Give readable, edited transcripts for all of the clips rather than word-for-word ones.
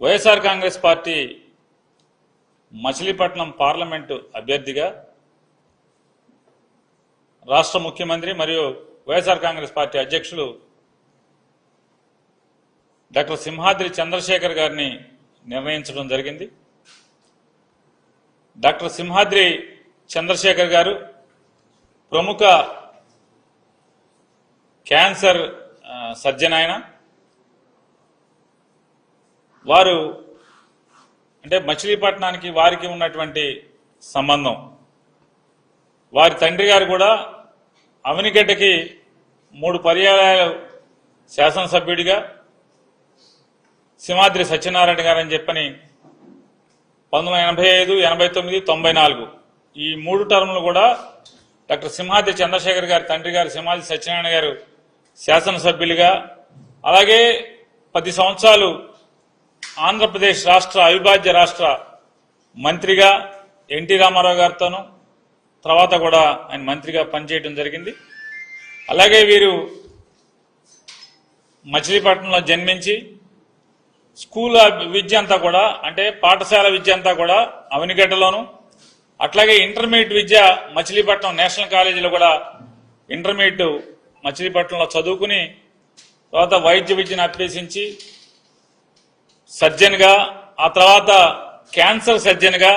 YSR Congress party Machilipatnam parliament అభ్యర్థిగా రాష్ట్ర ముఖ్యమంత్రి మరియు వైఎస్ఆర్ కాంగ్రెస్ పార్టీ అధ్యక్షులు డాక్టర్ సింహాద్రి చంద్రశేఖర్ గారిని నిర్ణయించడం జరిగింది. డాక్టర్ సింహాద్రి చంద్రశేఖర్ గారు ప్రముఖ క్యాన్సర్ సర్జన్. ఆయన వారు అంటే మచిలీపట్నానికి వారికి ఉన్నటువంటి సంబంధం. వారి తండ్రి గారు కూడా అవనిగడ్డకి 3 పర్యాయాలు శాసనసభ్యుడిగా సింహాద్రి సత్యనారాయణ గారు అని చెప్పని 1985, 89, 94 ఈ 3 టర్ములు కూడా డాక్టర్ సింహాద్రి చంద్రశేఖర్ గారి తండ్రి గారు సింహాద్రి సత్యనారాయణ గారు శాసనసభ్యులుగా, అలాగే 10 సంవత్సరాలు ఆంధ్రప్రదేశ్ రాష్ట్ర అవిభాజ్య రాష్ట్ర మంత్రిగా ఎన్టీ రామారావు గారితోనూ తర్వాత కూడా ఆయన మంత్రిగా పనిచేయడం జరిగింది. అలాగే వీరు మచిలీపట్నంలో జన్మించి స్కూల్ విద్య అంతా కూడా అంటే పాఠశాల విద్య అంతా కూడా అవనిగడ్డలోను, అట్లాగే ఇంటర్మీడియట్ విద్య మచిలీపట్నం నేషనల్ కాలేజీలో కూడా ఇంటర్మీడియట్ మచిలీపట్నంలో చదువుకుని తర్వాత వైద్య విద్యను అభ్యసించి సర్జన్గా, ఆ తర్వాత క్యాన్సర్ సర్జన్గా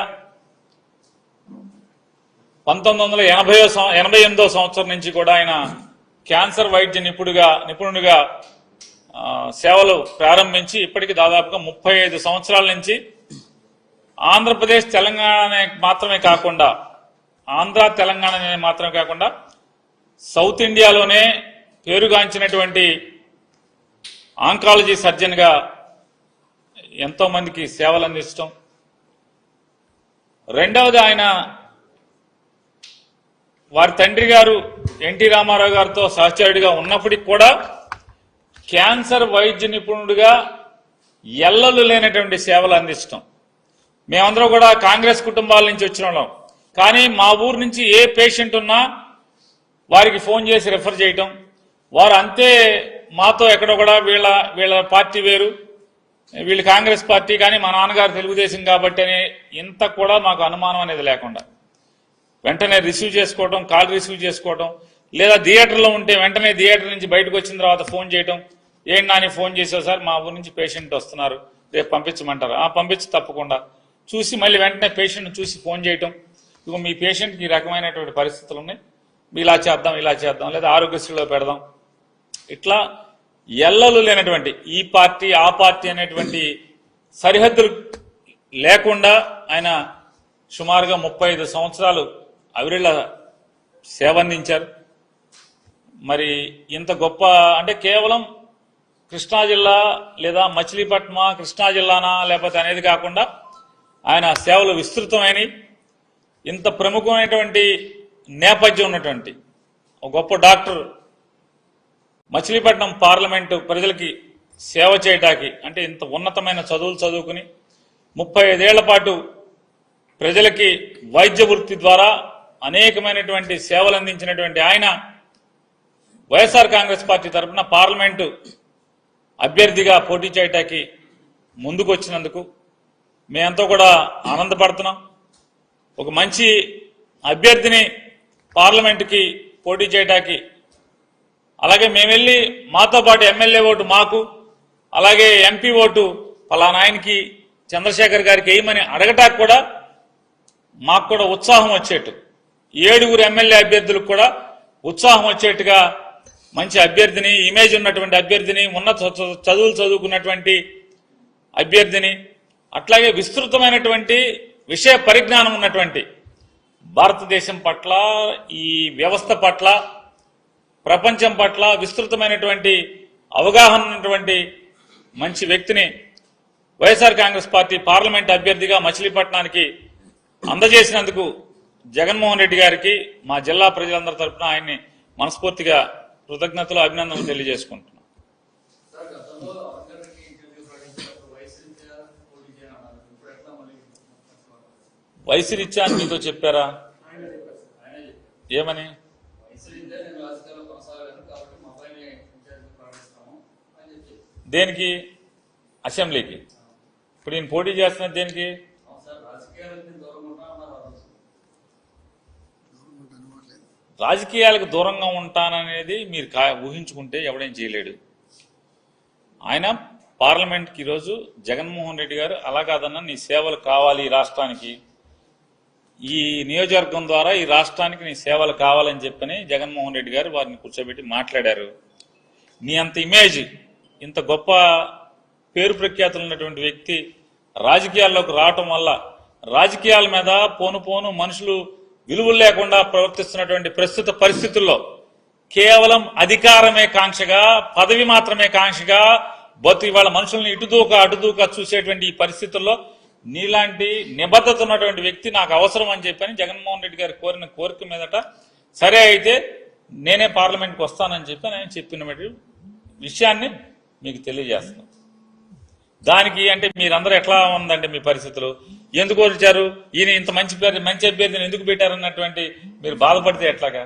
1988వ సంవత్సరం నుంచి కూడా ఆయన క్యాన్సర్ వైద్య నిపుణుడిగా సేవలు ప్రారంభించి ఇప్పటికి దాదాపుగా 35 సంవత్సరాల నుంచి ఆంధ్రప్రదేశ్ తెలంగాణ మాత్రమే కాకుండా సౌత్ ఇండియాలోనే పేరుగాంచినటువంటి ఆంకాలజీ సర్జన్గా ఎంతో మందికి సేవలు అందించడం. రెండవది ఆయన వారి తండ్రి గారు ఎన్టీ రామారావు గారితో సహచరుడిగా ఉన్నప్పటికీ కూడా క్యాన్సర్ వైద్య నిపుణుడిగా ఎల్లలు లేనటువంటి సేవలు అందించడం. మేమందరం కూడా కాంగ్రెస్ కుటుంబాల నుంచి వచ్చిన వాళ్ళం, కానీ మా ఊరు నుంచి ఏ పేషెంట్ ఉన్నా వారికి ఫోన్ చేసి రెఫర్ చేయటం. వారు అంతే మాతో ఎక్కడో కూడా వీళ్ళ పార్టీ వేరు, వీళ్ళు కాంగ్రెస్ పార్టీ, కానీ మా నాన్నగారు తెలుగుదేశం కాబట్టి అని ఇంత కూడా మాకు అనుమానం అనేది లేకుండా వెంటనే రిసీవ్ చేసుకోవటం, కాల్ రిసీవ్ చేసుకోవటం, లేదా థియేటర్లో ఉంటే వెంటనే థియేటర్ నుంచి బయటకు వచ్చిన తర్వాత ఫోన్ చేయటం. ఏంటి నాని ఫోన్ చేసావు సార్, మా ఊరు నుంచి పేషెంట్ వస్తున్నారు, రేపు పంపించమంటారు. పంపించి తప్పకుండా చూసి మళ్ళీ వెంటనే పేషెంట్ చూసి ఫోన్ చేయటం. ఇక మీ పేషెంట్కి ఈ రకమైనటువంటి పరిస్థితులు ఉన్నాయి, ఇలా చేద్దాం లేదా ఆరోగ్యశ్రీలో పెడదాం. ఇట్లా ఎల్లలు లేనటువంటి ఈ పార్టీ ఆ పార్టీ అనేటువంటి సరిహద్దులు లేకుండా ఆయన సుమారుగా 35 సంవత్సరాలు అవిరిళ్ళ సేవ అందించారు. మరి ఇంత గొప్ప అంటే కేవలం కృష్ణా జిల్లా లేదా మచిలీపట్నమా కృష్ణా జిల్లానా లేకపోతే అనేది కాకుండా ఆయన సేవలు విస్తృతమైనవి. ఇంత ప్రముఖమైనటువంటి నేపథ్యం ఉన్నటువంటి ఒక గొప్ప డాక్టర్ మచిలీపట్నం పార్లమెంటు ప్రజలకి సేవ చేయటానికి అంటే ఇంత ఉన్నతమైన చదువులు చదువుకుని 35 ఏళ్ల పాటు ప్రజలకి వైద్య వృత్తి ద్వారా అనేకమైనటువంటి సేవలు అందించినటువంటి ఆయన వైఎస్ఆర్ కాంగ్రెస్ పార్టీ తరఫున పార్లమెంటు అభ్యర్థిగా పోటీ చేయటానికి ముందుకు వచ్చినందుకు మేమంతా కూడా ఆనందపడుతున్నాం. ఒక మంచి అభ్యర్థిని పార్లమెంటుకి పోటీ చేయటానికి, అలాగే మేము వెళ్ళి మాతో పాటు ఎమ్మెల్యే ఓటు మాకు, అలాగే ఎంపీ ఓటు పలానా ఆయనకి చంద్రశేఖర్ గారికి వేయమని అడగటానికి కూడా మాకు కూడా ఉత్సాహం వచ్చేట్టు, 7 ఎమ్మెల్యే అభ్యర్థులకు కూడా ఉత్సాహం వచ్చేట్టుగా మంచి అభ్యర్థిని, ఇమేజ్ ఉన్నటువంటి అభ్యర్థిని, ఉన్నత చదువులు చదువుకున్నటువంటి అభ్యర్థిని, అట్లాగే విస్తృతమైనటువంటి విషయ పరిజ్ఞానం ఉన్నటువంటి భారతదేశం పట్ల, ఈ వ్యవస్థ పట్ల, ప్రపంచం పట్ల విస్తృతమైనటువంటి అవగాహన ఉన్నటువంటి మంచి వ్యక్తిని వైఎస్ఆర్ కాంగ్రెస్ పార్టీ పార్లమెంట్ అభ్యర్థిగా మచిలీపట్నానికి అందజేసినందుకు జగన్మోహన్ రెడ్డి గారికి మా జిల్లా ప్రజలందరి తరఫున ఆయన్ని మనస్ఫూర్తిగా కృతజ్ఞతలు, అభినందనలు తెలియజేసుకుంటున్నాం. వయసు రీత్యా అని మీతో చెప్పారా? ఏమని? దేనికి? అసెంబ్లీకి ఇప్పుడు ఈయన పోటీ చేస్తున్నది దేనికి? రాజకీయాలకు దూరంగా ఉంటాననేది మీరు ఊహించుకుంటే ఎవడేం చేయలేడు. ఆయన పార్లమెంట్కి ఈరోజు జగన్మోహన్ రెడ్డి గారు అలా కాదన్నా నీ సేవలు కావాలి ఈ రాష్ట్రానికి, ఈ నియోజకవర్గం ద్వారా ఈ రాష్ట్రానికి నీ సేవలు కావాలని చెప్పని జగన్మోహన్ రెడ్డి గారు వారిని కూర్చోబెట్టి మాట్లాడారు. నీ అంత ఇమేజ్, ఇంత గొప్ప పేరు ప్రఖ్యాతులు ఉన్నటువంటి వ్యక్తి రాజకీయాల్లోకి రావటం వల్ల రాజకీయాల మీద పోను మనుషులు విలువలు లేకుండా ప్రవర్తిస్తున్నటువంటి ప్రస్తుత పరిస్థితుల్లో కేవలం అధికారమే కాంక్షగా, పదవి మాత్రమే కాంక్షగా ఇవాళ మనుషుల్ని అటుదూక చూసేటువంటి ఈ పరిస్థితుల్లో నీలాంటి నిబద్ధత ఉన్నటువంటి వ్యక్తి నాకు అవసరం అని చెప్పని జగన్మోహన్ రెడ్డి గారు కోరిన కోరిక మీదట సరే అయితే నేనే పార్లమెంట్కి వస్తానని చెప్పి ఆయన చెప్పిన విషయాన్ని మీకు తెలియజేస్తాను. దానికి అంటే మీరందరూ ఎట్లా ఉందంటే మీ పరిస్థితులు ఎందుకు వచ్చారు, ఈయన ఇంత మంచి అభ్యర్థిని ఎందుకు పెట్టారన్నటువంటి మీరు బాధపడితే ఎట్లాగా?